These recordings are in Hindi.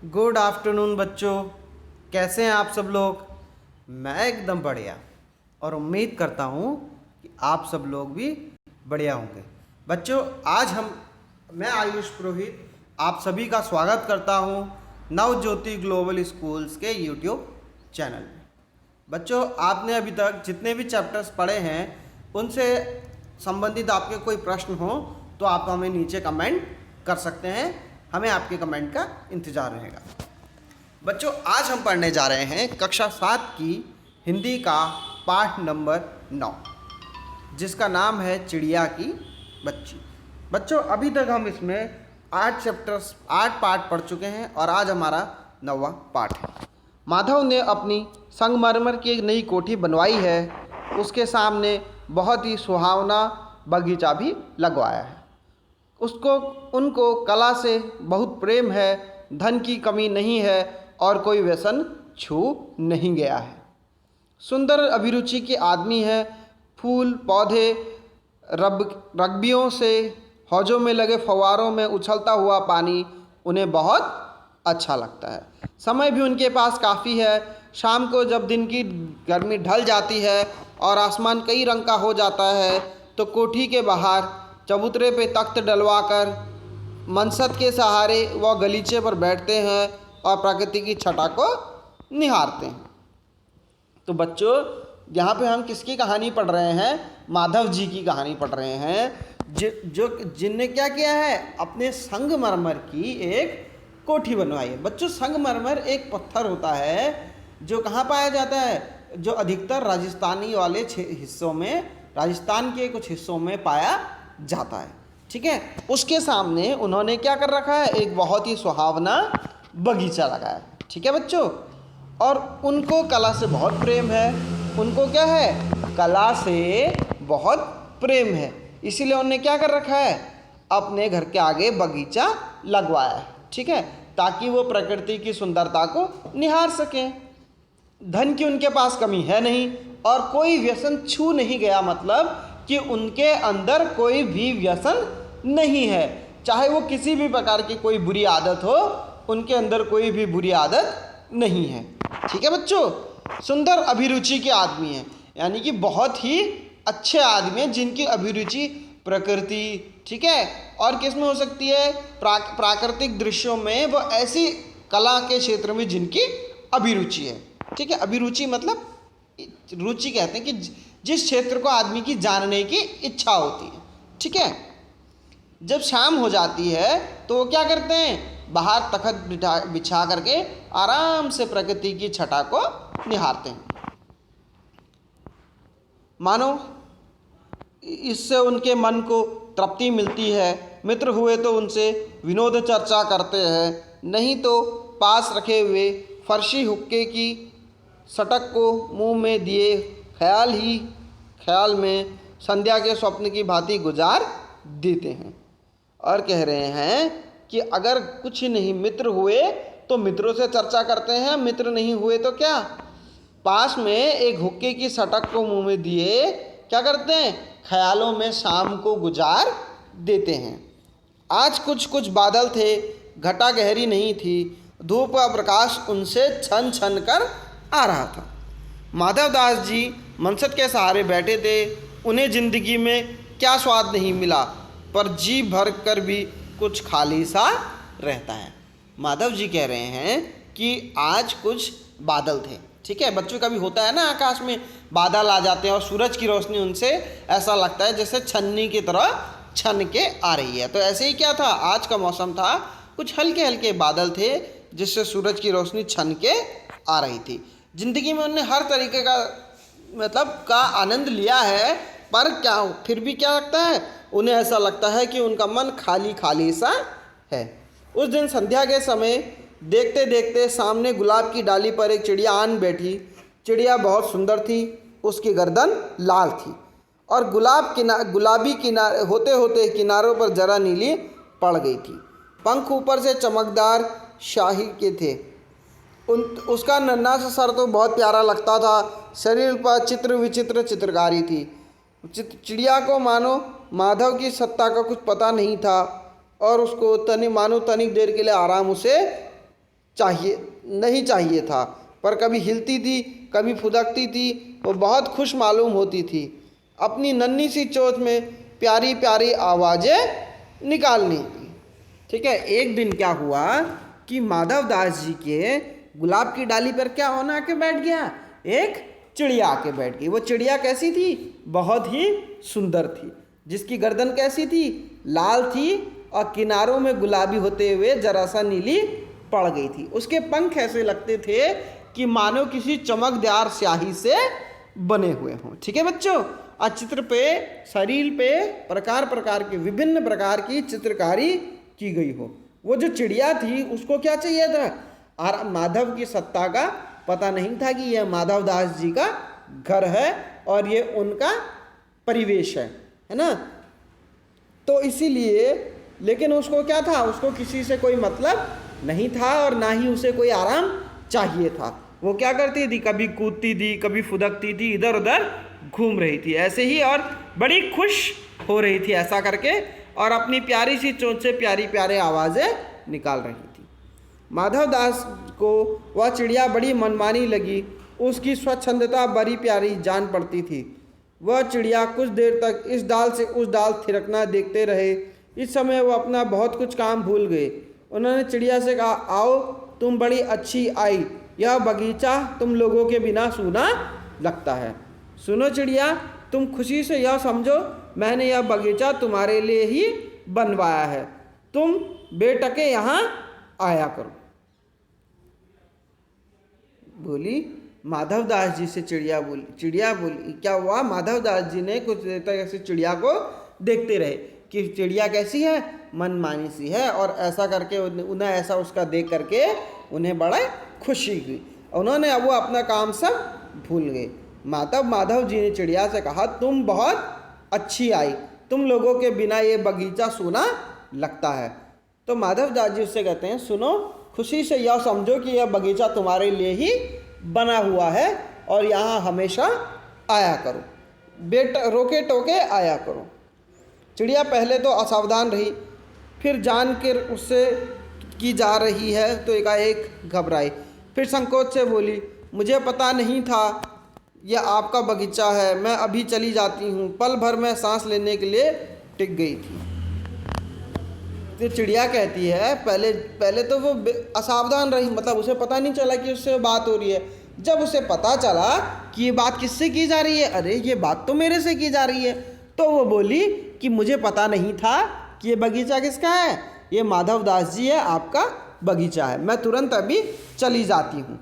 गुड आफ्टरनून बच्चों, कैसे हैं आप सब लोग। मैं एकदम बढ़िया और उम्मीद करता हूँ कि आप सब लोग भी बढ़िया होंगे। बच्चों, आज मैं आयुष पुरोहित आप सभी का स्वागत करता हूँ नवज्योति ग्लोबल स्कूल्स के यूट्यूब चैनल में। बच्चों, आपने अभी तक जितने भी चैप्टर्स पढ़े हैं उनसे संबंधित आपके कोई प्रश्न हो तो आप हमें नीचे कमेंट कर सकते हैं। हमें आपके कमेंट का इंतज़ार रहेगा। बच्चों, आज हम पढ़ने जा रहे हैं कक्षा 7 की हिंदी का पाठ नंबर 9, जिसका नाम है चिड़िया की बच्ची। बच्चों, अभी तक हम इसमें 8 पाठ पढ़ चुके हैं और आज हमारा 9वां पाठ है। माधव ने अपनी संगमरमर की एक नई कोठी बनवाई है। उसके सामने बहुत ही सुहावना बगीचा भी लगवाया है। उनको कला से बहुत प्रेम है, धन की कमी नहीं है और कोई व्यसन छू नहीं गया है। सुंदर अभिरुचि के आदमी है। फूल पौधे रग्बियों से हौजों में लगे फव्वारों में उछलता हुआ पानी उन्हें बहुत अच्छा लगता है। समय भी उनके पास काफ़ी है। शाम को जब दिन की गर्मी ढल जाती है और आसमान कई रंग का हो जाता है तो कोठी के बाहर चबूतरे पे तख्त डलवाकर मनसत के सहारे वह गलीचे पर बैठते हैं और प्रकृति की छटा को निहारते हैं। तो बच्चों, यहाँ पे हम किसकी कहानी पढ़ रहे हैं? माधव जी की कहानी पढ़ रहे हैं, जिनने क्या किया है, अपने संगमरमर की एक कोठी बनवाई है। बच्चों, संगमरमर एक पत्थर होता है जो कहाँ पाया जाता है? जो अधिकतर राजस्थानी वाले हिस्सों में, राजस्थान के कुछ हिस्सों में पाया जाता है। ठीक है, उसके सामने उन्होंने क्या कर रखा है? एक बहुत ही सुहावना बगीचा लगाया है। ठीक है बच्चों, और उनको कला से बहुत प्रेम है। उनको क्या है? कला से बहुत प्रेम है। इसीलिए उन्होंने क्या कर रखा है? अपने घर के आगे बगीचा लगवाया है। ठीक है, ताकि वो प्रकृति की सुंदरता को निहार सकें। धन की उनके पास कमी है नहीं और कोई व्यसन छू नहीं गया, मतलब कि उनके अंदर कोई भी व्यसन नहीं है। चाहे वो किसी भी प्रकार की कोई बुरी आदत हो, उनके अंदर कोई भी बुरी आदत नहीं है। ठीक है बच्चों, सुंदर अभिरुचि के आदमी हैं, यानी कि बहुत ही अच्छे आदमी हैं जिनकी अभिरुचि प्रकृति, ठीक है, और किस में हो सकती है? प्राकृतिक दृश्यों में। वो ऐसी कला के क्षेत्र में जिनकी अभिरुचि है। ठीक है, अभिरुचि मतलब रुचि कहते हैं कि जिस क्षेत्र को आदमी की जानने की इच्छा होती है। ठीक है, जब शाम हो जाती है तो वो क्या करते हैं? बाहर तख्त बिछा करके आराम से प्रकृति की छटा को निहारते हैं। मानो इससे उनके मन को तृप्ति मिलती है। मित्र हुए तो उनसे विनोद चर्चा करते हैं, नहीं तो पास रखे हुए फर्शी हुक्के की सटक को मुंह में दिए ख्याल में संध्या के स्वप्न की भांति गुजार देते हैं। और कह रहे हैं कि अगर कुछ नहीं मित्र हुए तो मित्रों से चर्चा करते हैं, मित्र नहीं हुए तो क्या? पास में एक हुक्के की सटक को मुंह में दिए क्या करते हैं? ख्यालों में शाम को गुजार देते हैं। आज कुछ कुछ बादल थे, घटा गहरी नहीं थी, धूप का प्रकाश उनसे छन छन कर आ रहा था। माधवदास जी मनसत के सहारे बैठे थे। उन्हें जिंदगी में क्या स्वाद नहीं मिला, पर जी भर कर भी कुछ खाली सा रहता है। माधव जी कह रहे हैं कि आज कुछ बादल थे। ठीक है बच्चों, कभी होता है ना, आकाश में बादल आ जाते हैं और सूरज की रोशनी उनसे ऐसा लगता है जैसे छन्नी की तरह छन के आ रही है। तो ऐसे ही क्या था? आज का मौसम था, कुछ हल्के हल्के बादल थे जिससे सूरज की रोशनी छन के आ रही थी। जिंदगी में उन्होंने हर तरीके का आनंद लिया है, पर क्या फिर भी क्या लगता है? उन्हें ऐसा लगता है कि उनका मन खाली खाली सा है। उस दिन संध्या के समय देखते देखते सामने गुलाब की डाली पर एक चिड़िया आन बैठी। चिड़िया बहुत सुंदर थी, उसकी गर्दन लाल थी और गुलाबी किनारे होते होते किनारों पर जरा नीली पड़ गई थी। पंख ऊपर से चमकदार शाही के थे। उसका नन्हा सा सर तो बहुत प्यारा लगता था। शरीर पर चित्र विचित्र चित्रकारी थी। चिड़िया को मानो माधव की सत्ता का कुछ पता नहीं था और उसको तनिक देर के लिए आराम उसे नहीं चाहिए था, पर कभी हिलती थी, कभी फुदकती थी, वो बहुत खुश मालूम होती थी। अपनी नन्ही सी चोंच में प्यारी प्यारी आवाज़ें निकालनी थी। ठीक है, एक दिन क्या हुआ कि माधव दास जी के गुलाब की डाली पर क्या होना आके बैठ गया, एक चिड़िया आके बैठ गई। वो चिड़िया कैसी थी, बहुत ही सुंदर थी, जिसकी गर्दन कैसी थी, लाल थी और किनारों में गुलाबी होते हुए जरा सा नीली पड़ गई थी। उसके पंख ऐसे लगते थे कि मानो किसी चमकदार स्याही से बने हुए हों। ठीक है बच्चों, और चित्र पे, शरीर पे प्रकार प्रकार की, विभिन्न प्रकार की चित्रकारी की गई हो। वो जो चिड़िया थी उसको क्या चाहिए था, और माधव की सत्ता का पता नहीं था कि यह माधव दास जी का घर है और ये उनका परिवेश है ना। तो इसीलिए, लेकिन उसको क्या था, उसको किसी से कोई मतलब नहीं था और ना ही उसे कोई आराम चाहिए था। वो क्या करती थी, कभी कूदती थी, कभी फुदकती थी, इधर उधर घूम रही थी ऐसे ही, और बड़ी खुश हो रही थी ऐसा करके, और अपनी प्यारी सी चोंच से प्यारी प्यारे आवाज़ें निकाल रही थी। माधव दास को वह चिड़िया बड़ी मनमानी लगी। उसकी स्वच्छंदता बड़ी प्यारी जान पड़ती थी। वह चिड़िया कुछ देर तक इस डाल से उस डाल थिरकना देखते रहे। इस समय वह अपना बहुत कुछ काम भूल गए। उन्होंने चिड़िया से कहा, आओ तुम बड़ी अच्छी आई, यह बगीचा तुम लोगों के बिना सूना लगता है। सुनो चिड़िया, तुम खुशी से यह समझो, मैंने यह बगीचा तुम्हारे लिए ही बनवाया है। तुम बेटके यहाँ आया करो। बोली माधव दास जी से चिड़िया बोली क्या हुआ, माधव दास जी ने कुछ देर तक ऐसे चिड़िया को देखते रहे कि चिड़िया कैसी है, मनमानी सी है, और ऐसा करके उन्हें ऐसा उसका देख करके उन्हें बड़ा खुशी हुई। उन्होंने अब वो अपना काम सब भूल गए। माधव जी ने चिड़िया से कहा, तुम बहुत अच्छी आई, तुम लोगों के बिना ये बगीचा सूना लगता है। तो माधव दास जी उससे कहते हैं, सुनो, खुशी से यह समझो कि यह बगीचा तुम्हारे लिए ही बना हुआ है और यहाँ हमेशा आया करो, रोके टोके आया करो। चिड़िया पहले तो असावधान रही, फिर जान कर उससे की जा रही है तो एकाएक घबराई, फिर संकोच से बोली, मुझे पता नहीं था यह आपका बगीचा है, मैं अभी चली जाती हूँ। पल भर में सांस लेने के लिए टिक गई थी। तो चिड़िया कहती है, पहले तो वो असावधान रही, मतलब उसे पता नहीं चला कि उससे बात हो रही है। जब उसे पता चला कि ये बात किससे की जा रही है, अरे ये बात तो मेरे से की जा रही है, तो वो बोली कि मुझे पता नहीं था कि ये बगीचा किसका है, ये माधव दास जी है, आपका बगीचा है, मैं तुरंत अभी चली जाती हूँ।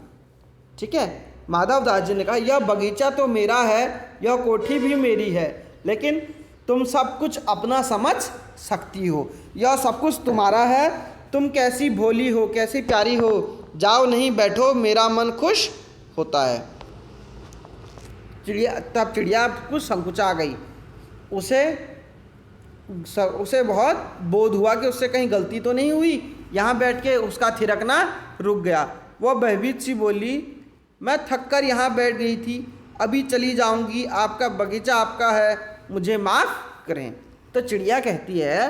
ठीक है, माधव दास जी ने कहा, यह बगीचा तो मेरा है, यह कोठी भी मेरी है, लेकिन तुम सब कुछ अपना समझ सकती हो, यह सब कुछ तुम्हारा है, तुम कैसी भोली हो, कैसी प्यारी हो, जाओ नहीं बैठो, मेरा मन खुश होता है। चिड़िया कुछ संकुचा गई। उसे बहुत बोध हुआ कि उससे कहीं गलती तो नहीं हुई, यहाँ बैठ के उसका थिरकना रुक गया। वह भयभीत सी बोली, मैं थक कर यहाँ बैठ गई थी, अभी चली जाऊँगी, आपका बगीचा आपका है, मुझे माफ़ करें। तो चिड़िया कहती है,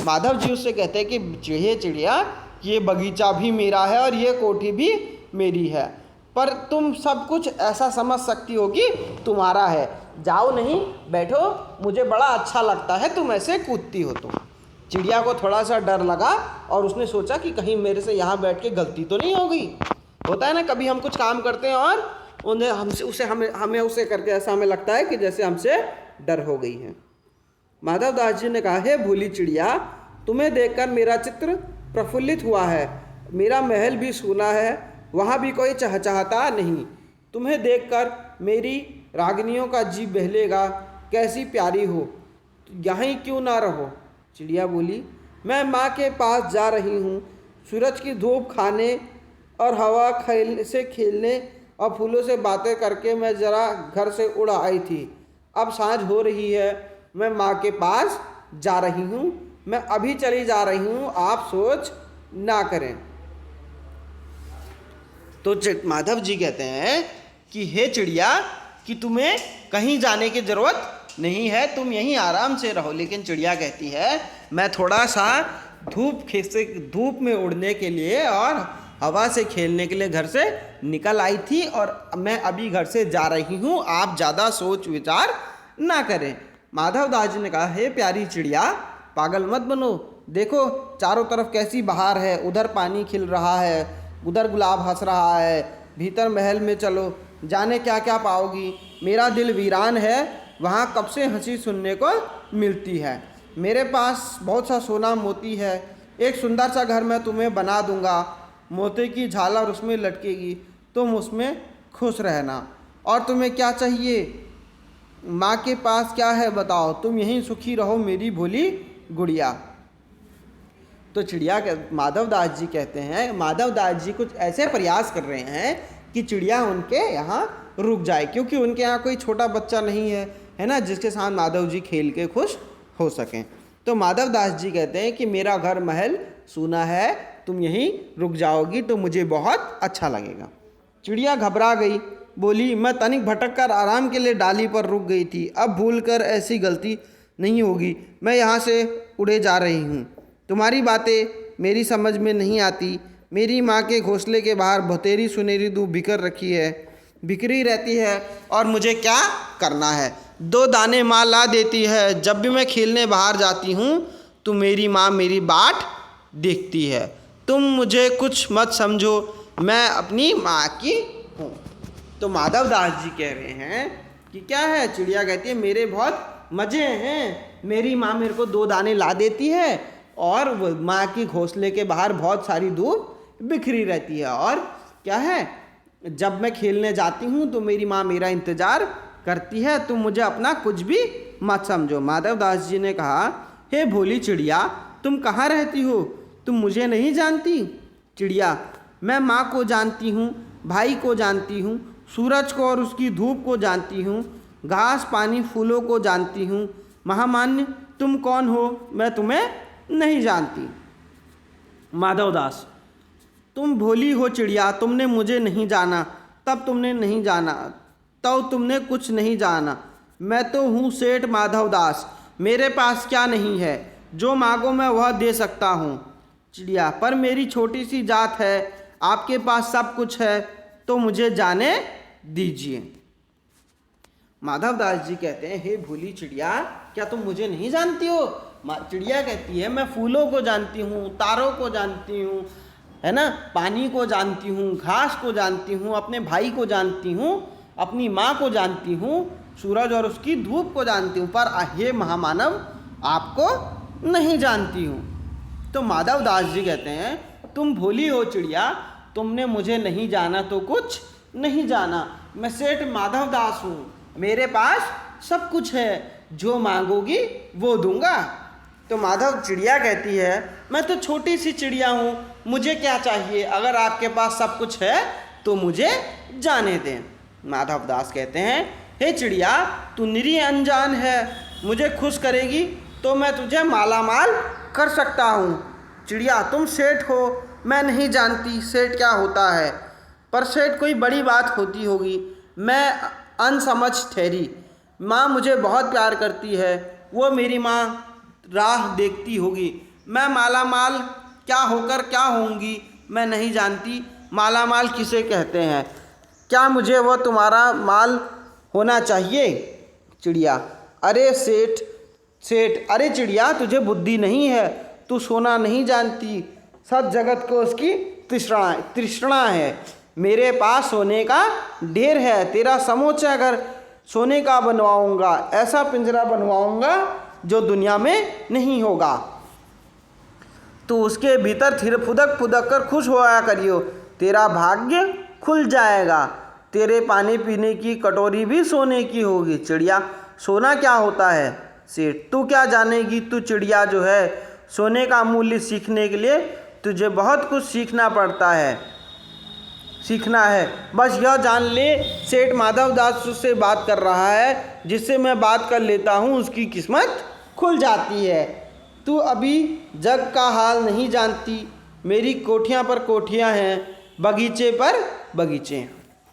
माधव जी उससे कहते हैं कि हे चिड़िया, ये बगीचा भी मेरा है और ये कोठी भी मेरी है, पर तुम सब कुछ ऐसा समझ सकती हो कि तुम्हारा है, जाओ नहीं बैठो, मुझे बड़ा अच्छा लगता है तुम ऐसे कूदती हो। तो चिड़िया को थोड़ा सा डर लगा और उसने सोचा कि कहीं मेरे से यहाँ बैठ के गलती तो नहीं हो गई। होता है ना, कभी हम कुछ काम करते हैं और हमें उसे करके ऐसा हमें लगता है कि जैसे हमसे डर हो गई है। माधव दास जी ने कहा, हे भूली चिड़िया, तुम्हें देखकर मेरा चित्र प्रफुल्लित हुआ है, मेरा महल भी सूना है, वहाँ भी कोई चहचहाता नहीं, तुम्हें देखकर मेरी रागनियों का जी बहलेगा, कैसी प्यारी हो, यहीं क्यों ना रहो। चिड़िया बोली, मैं माँ के पास जा रही हूँ, सूरज की धूप खाने और हवा से खेलने और फूलों से बातें करके मैं ज़रा घर से उड़ आई थी, अब सांझ हो रही है, मैं माँ के पास जा रही हूँ, मैं अभी चली जा रही हूँ, आप सोच ना करें। तो माधव जी कहते हैं कि हे चिड़िया, कि तुम्हें कहीं जाने की ज़रूरत नहीं है, तुम यहीं आराम से रहो। लेकिन चिड़िया कहती है, मैं थोड़ा सा धूप में उड़ने के लिए और हवा से खेलने के लिए घर से निकल आई थी और मैं अभी घर से जा रही हूँ, आप ज़्यादा सोच विचार ना करें। माधव दास जी ने कहा, हे प्यारी चिड़िया, पागल मत बनो, देखो चारों तरफ कैसी बहार है, उधर पानी खिल रहा है, उधर गुलाब हंस रहा है, भीतर महल में चलो, जाने क्या क्या पाओगी। मेरा दिल वीरान है, वहाँ कब से हंसी सुनने को मिलती है। मेरे पास बहुत सा सोना मोती है, एक सुंदर सा घर मैं तुम्हें बना दूंगा, मोती की झालर उसमें लटकेगी, तुम उसमें खुश रहना। और तुम्हें क्या चाहिए? माँ के पास क्या है बताओ, तुम यहीं सुखी रहो मेरी भोली गुड़िया। तो चिड़िया माधव दास जी कहते हैं, माधव दास जी कुछ ऐसे प्रयास कर रहे हैं कि चिड़िया उनके यहाँ रुक जाए, क्योंकि उनके यहाँ कोई छोटा बच्चा नहीं है ना, जिसके साथ माधव जी खेल के खुश हो सकें। तो माधव दास जी कहते हैं कि मेरा घर महल सूना है, तुम यहीं रुक जाओगी तो मुझे बहुत अच्छा लगेगा। चिड़िया घबरा गई, बोली, मैं तनिक भटक कर आराम के लिए डाली पर रुक गई थी, अब भूल कर ऐसी गलती नहीं होगी, मैं यहाँ से उड़े जा रही हूँ। तुम्हारी बातें मेरी समझ में नहीं आती। मेरी माँ के घोंसले के बाहर बतेरी सुनहरी धूप बिखरी रहती है और मुझे क्या करना है। 2 दाने माँ ला देती है, जब भी मैं खेलने बाहर जाती हूँ तो मेरी माँ मेरी बाट देखती है। तुम मुझे कुछ मत समझो, मैं अपनी माँ की हूँ। तो माधव दास जी कह रहे हैं कि क्या है? चिड़िया कहती है, मेरे बहुत मज़े हैं, मेरी माँ मेरे को 2 दाने ला देती है और वो माँ की घोंसले के बाहर बहुत सारी धूप बिखरी रहती है, और क्या है, जब मैं खेलने जाती हूँ तो मेरी माँ मेरा इंतज़ार करती है, तुम मुझे अपना कुछ भी मत समझो। माधव दास जी ने कहा, हे भोली चिड़िया, तुम कहाँ रहती हो? तुम मुझे नहीं जानती? चिड़िया, मैं माँ को जानती हूँ, भाई को जानती हूँ, सूरज को और उसकी धूप को जानती हूँ, घास पानी फूलों को जानती हूँ। महामान्य, तुम कौन हो? मैं तुम्हें नहीं जानती। माधव दास, तुम भोली हो चिड़िया, तुमने मुझे नहीं जाना, तब तुमने नहीं जाना, तब तुमने कुछ नहीं जाना। मैं तो हूँ सेठ माधव दास, मेरे पास क्या नहीं है, जो मांगो मैं वह दे सकता हूँ। चिड़िया, पर मेरी छोटी सी जात है, आपके पास सब कुछ है, तो मुझे जाने दीजिए। माधव दास जी कहते हैं, हे भोली चिड़िया, क्या तुम मुझे नहीं जानती हो? चिड़िया कहती है, मैं फूलों को जानती हूँ, तारों को जानती हूँ, है ना, पानी को जानती हूँ, घास को जानती हूँ, अपने भाई को जानती हूँ, अपनी माँ को जानती हूँ, सूरज और उसकी धूप को जानती हूँ, पर हे महामानव, आपको नहीं जानती हूँ। तो माधव दास जी कहते हैं, तुम भोली हो चिड़िया, तुमने मुझे नहीं जाना तो कुछ नहीं जाना। मैं सेठ माधव दास हूँ, मेरे पास सब कुछ है, जो मांगोगी वो दूंगा। तो माधव चिड़िया कहती है, मैं तो छोटी सी चिड़िया हूँ, मुझे क्या चाहिए? अगर आपके पास सब कुछ है तो मुझे जाने दें। माधव दास कहते हैं, हे चिड़िया, तू निरी अनजान है, मुझे खुश करेगी तो मैं तुझे मालामाल कर सकता हूँ। चिड़िया, तुम सेठ हो, मैं नहीं जानती सेठ क्या होता है, पर सेठ कोई बड़ी बात होती होगी, मैं अनसमझ ठहरी। माँ मुझे बहुत प्यार करती है, वो मेरी माँ राह देखती होगी। मैं मालामाल क्या होकर क्या होंगी मैं नहीं जानती, मालामाल किसे कहते हैं, क्या मुझे वो तुम्हारा माल होना चाहिए? चिड़िया, अरे सेठ, अरे चिड़िया, तुझे बुद्धि नहीं है, तू सोना नहीं जानती, सब जगत को उसकी तृष्णा है। मेरे पास सोने का ढेर है, तेरा समूचा घर सोने का बनवाऊंगा, ऐसा पिंजरा बनवाऊंगा जो दुनिया में नहीं होगा। तो उसके भीतर थिर फुदक कर खुश होया करियो, तेरा भाग्य खुल जाएगा, तेरे पानी पीने की कटोरी भी सोने की होगी। चिड़िया, सोना क्या होता है? सेठ, तू क्या जानेगी, तू चिड़िया जो है, सोने का मूल्य सीखने के लिए तुझे बहुत कुछ सीखना है। बस यह जान ले, सेठ माधव दास से बात कर रहा है, जिससे मैं बात कर लेता हूँ उसकी किस्मत खुल जाती है। तू अभी जग का हाल नहीं जानती, मेरी कोठियाँ पर कोठियाँ हैं, बगीचे पर बगीचे हैं।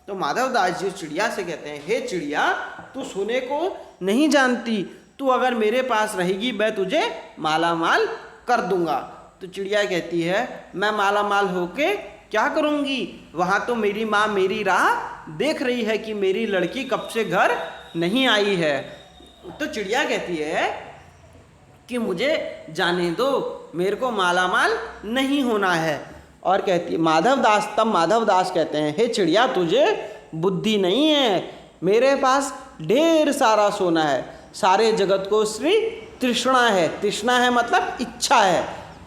तो माधव दास जी चिड़िया से कहते हैं, हे चिड़िया, तू सोने को नहीं जानती, तू अगर मेरे पास रहेगी मैं तुझे मालामाल कर दूंगा। तो चिड़िया कहती है, मैं मालामाल होके क्या करूँगी, वहाँ तो मेरी माँ मेरी राह देख रही है कि मेरी लड़की कब से घर नहीं आई है। तो चिड़िया कहती है कि मुझे जाने दो, मेरे को मालामाल नहीं होना है। और कहती है तब माधव दास कहते हैं, हे चिड़िया तुझे बुद्धि नहीं है, मेरे पास ढेर सारा सोना है, सारे जगत को श्री तृष्णा है, तृष्णा है मतलब इच्छा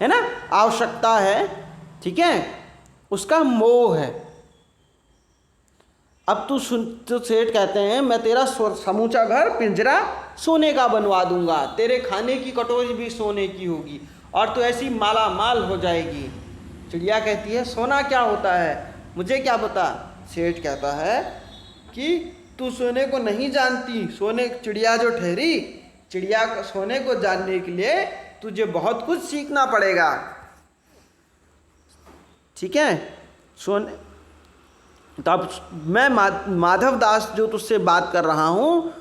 है ना, आवश्यकता है, ठीक है, उसका मोह है। अब तू सुन, तो सेठ कहते हैं मैं तेरा समूचा घर पिंजरा सोने का बनवा दूंगा, तेरे खाने की कटोरी भी सोने की होगी और तू ऐसी माला माल हो जाएगी। चिड़िया कहती है सोना क्या होता है, मुझे क्या पता। सेठ कहता है कि तू सोने को नहीं जानती, चिड़िया जो ठहरी, चिड़िया सोने को जानने के लिए तुझे बहुत कुछ सीखना पड़ेगा, ठीक है। सोने तब मैं माधव दास जो तुझसे बात कर रहा हूँ,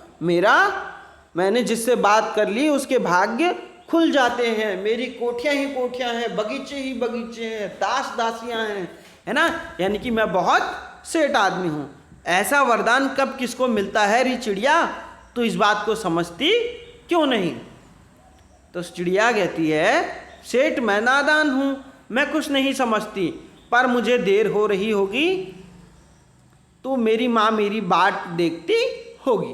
मैंने जिससे बात कर ली उसके भाग्य खुल जाते हैं, मेरी कोठियाँ ही कोठियाँ हैं, बगीचे ही बगीचे हैं, दास दासियाँ हैं, है ना, यानी कि मैं बहुत सेठ आदमी हूँ। ऐसा वरदान कब किसको मिलता है री चिड़िया, तो इस बात को समझती क्यों नहीं। तो चिड़िया कहती है सेठ मैं नादान हूँ, मैं कुछ नहीं समझती, पर मुझे देर हो रही होगी तो मेरी माँ मेरी बाट देखती होगी।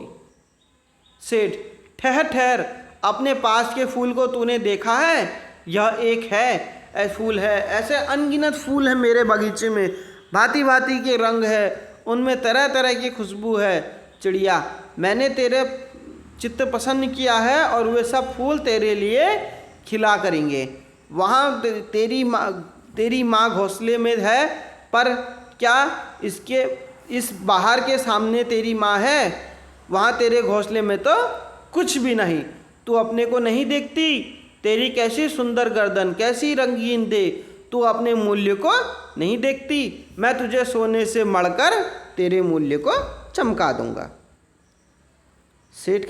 सेठ ठहर, अपने पास के फूल को तूने देखा है, यह एक है फूल है, ऐसे अनगिनत फूल है मेरे बगीचे में, भांति भांति के रंग है, उनमें तरह तरह की खुशबू है। चिड़िया मैंने तेरे चित्त पसंद किया है और वे सब फूल तेरे लिए खिला करेंगे। वहाँ तेरी माँ घोंसले में है, पर क्या इस बाहर के सामने तेरी माँ है, वहाँ तेरे घोंसले में तो कुछ भी नहीं, तू अपने को नहीं देखती, तेरी कैसी सुंदर गर्दन, कैसी रंगीन दे, तू अपने मूल्य को नहीं देखती, मैं तुझे सोने से मढ़कर तेरे मूल्य को चमका दूंगा। सेठ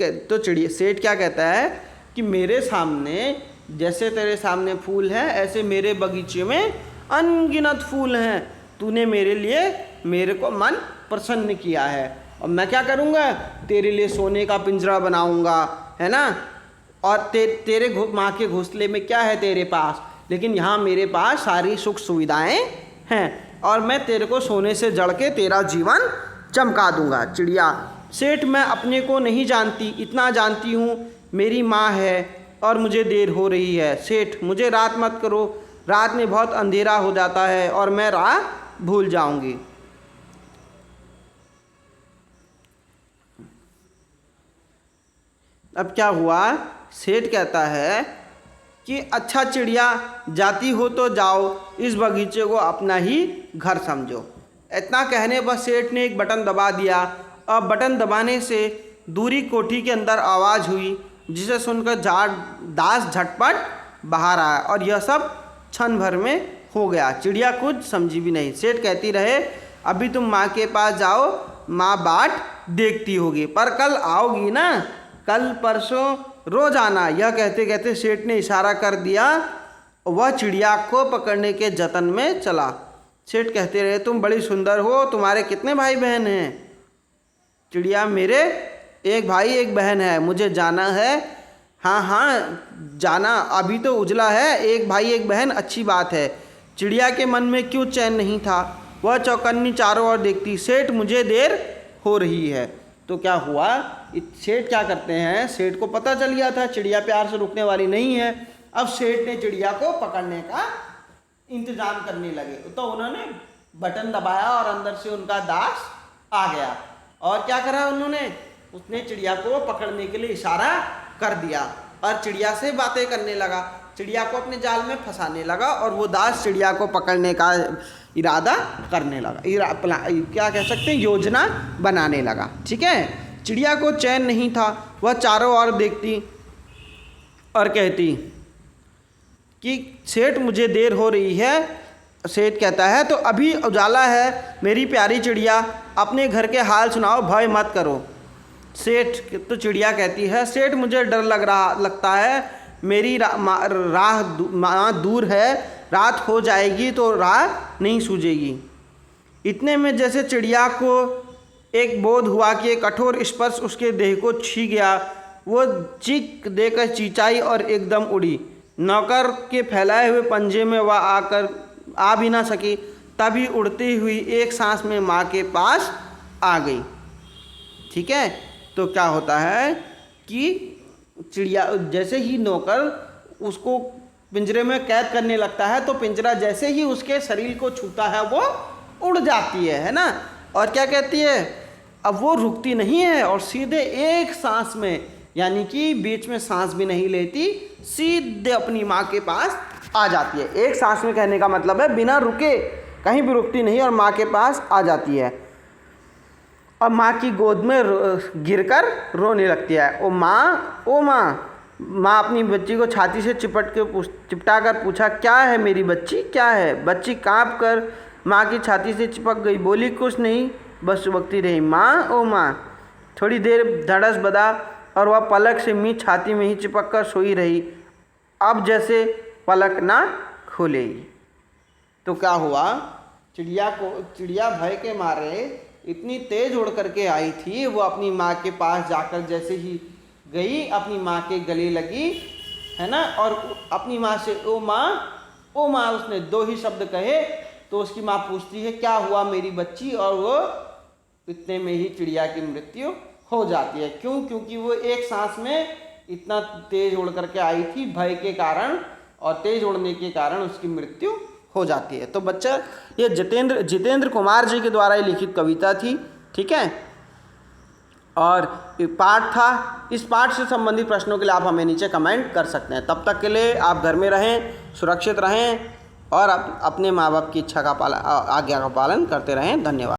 क्या कहता है कि मेरे सामने जैसे तेरे सामने फूल हैं, ऐसे मेरे बगीचे में अनगिनत फूल हैं, तूने मेरे को मन प्रसन्न किया है, और मैं क्या करूँगा, तेरे लिए सोने का पिंजरा बनाऊँगा, है ना, और तेरे माँ के घोंसले में क्या है तेरे पास, लेकिन यहाँ मेरे पास सारी सुख सुविधाएं हैं, और मैं तेरे को सोने से जड़ के तेरा जीवन चमका दूंगा। चिड़िया सेठ मैं अपने को नहीं जानती, इतना जानती हूँ मेरी माँ है और मुझे देर हो रही है, सेठ मुझे रात मत करो, रात में बहुत अंधेरा हो जाता है और मैं राह भूल जाऊंगी। अब क्या हुआ, सेठ कहता है कि अच्छा चिड़िया जाती हो तो जाओ, इस बगीचे को अपना ही घर समझो। इतना कहने पर सेठ ने एक बटन दबा दिया, और बटन दबाने से दूरी कोठी के अंदर आवाज़ हुई, जिसे सुनकर दास झटपट बाहर आया, और यह सब क्षण भर में हो गया। चिड़िया कुछ समझी भी नहीं। सेठ कहती रहे अभी तुम माँ के पास जाओ, माँ बाट देखती होगी, पर कल आओगी ना, कल परसों रोज आना। यह कहते कहते सेठ ने इशारा कर दिया, वह चिड़िया को पकड़ने के जतन में चला। सेठ कहते रहे तुम बड़ी सुंदर हो, तुम्हारे कितने भाई बहन हैं। चिड़िया मेरे एक भाई एक बहन है, मुझे जाना है। हाँ जाना, अभी तो उजला है, एक भाई एक बहन अच्छी बात है। चिड़िया के मन में क्यों चैन नहीं था, वह चौकन्नी चारों ओर देखती, सेठ मुझे देर हो रही है। तो क्या हुआ, सेठ क्या करते हैं, सेठ को पता चल गया था चिड़िया प्यार से रुकने वाली नहीं है। अब सेठ ने चिड़िया को पकड़ने का इंतजाम करने लगे, तो उन्होंने बटन दबाया और अंदर से उनका दास आ गया, और क्या करा उन्होंने, उसने चिड़िया को पकड़ने के लिए इशारा कर दिया और चिड़िया से बातें करने लगा, चिड़िया को अपने जाल में फंसाने लगा, और वो दास चिड़िया को पकड़ने का इरादा करने लगा, क्या कह सकते हैं, योजना बनाने लगा। ठीक है, चिड़िया को चैन नहीं था, वह चारों ओर देखती और कहती कि सेठ मुझे देर हो रही है। सेठ कहता है तो अभी उजाला है, मेरी प्यारी चिड़िया अपने घर के हाल सुनाओ, भय मत करो। सेठ तो चिड़िया कहती है सेठ मुझे डर लगता है, मेरी राह दूर है, रात हो जाएगी तो राह नहीं सूझेगी। इतने में जैसे चिड़िया को एक बोध हुआ कि एक कठोर स्पर्श उसके देह को छी गया, वो चीख देकर चिंचाई और एकदम उड़ी। नौकर के फैलाए हुए पंजे में वह आ भी ना सकी, तभी उड़ती हुई एक सांस में माँ के पास आ गई। ठीक है, तो क्या होता है कि चिड़िया जैसे ही नौकर उसको पिंजरे में कैद करने लगता है तो पिंजरा जैसे ही उसके शरीर को छूता है वो उड़ जाती है ना। और क्या कहती है, अब वो रुकती नहीं है और सीधे एक सांस में, यानी कि बीच में सांस भी नहीं लेती, सीधे अपनी माँ के पास आ जाती है। एक सांस में कहने का मतलब है बिना रुके, कहीं भी रुकती नहीं और माँ के पास आ जाती है और माँ की गोद में गिरकर रोने लगती है। ओ माँ, ओ माँ। माँ अपनी बच्ची को छाती से चिपटा कर पूछा, क्या है मेरी बच्ची, क्या है? बच्ची काँप कर माँ की छाती से चिपक गई, बोली कुछ नहीं, बस चिपकती रही। माँ, ओ माँ। थोड़ी देर धड़स बदा और वह पलक से मी छाती में ही चिपक कर सोई रही, अब जैसे पलक ना खोलेगी। तो क्या हुआ, चिड़िया भय के मारे इतनी तेज उड़ करके आई थी, वो अपनी माँ के पास जाकर जैसे ही गई, अपनी माँ के गले लगी, है ना, और अपनी माँ से ओ माँ उसने दो ही शब्द कहे तो उसकी माँ पूछती है क्या हुआ मेरी बच्ची, और वो इतने में ही चिड़िया की मृत्यु हो जाती है। क्यों? क्योंकि वो एक सांस में इतना तेज उड़ करके आई थी भय के कारण, और तेज उड़ने के कारण उसकी मृत्यु हो जाती है। तो बच्चा, ये जितेंद्र कुमार जी के द्वारा लिखित कविता थी। ठीक है, और पाठ था। इस पाठ से संबंधित प्रश्नों के लिए आप हमें नीचे कमेंट कर सकते हैं। तब तक के लिए आप घर में रहें, सुरक्षित रहें और अपने माँ बाप की इच्छा का आज्ञा का पालन करते रहें। धन्यवाद।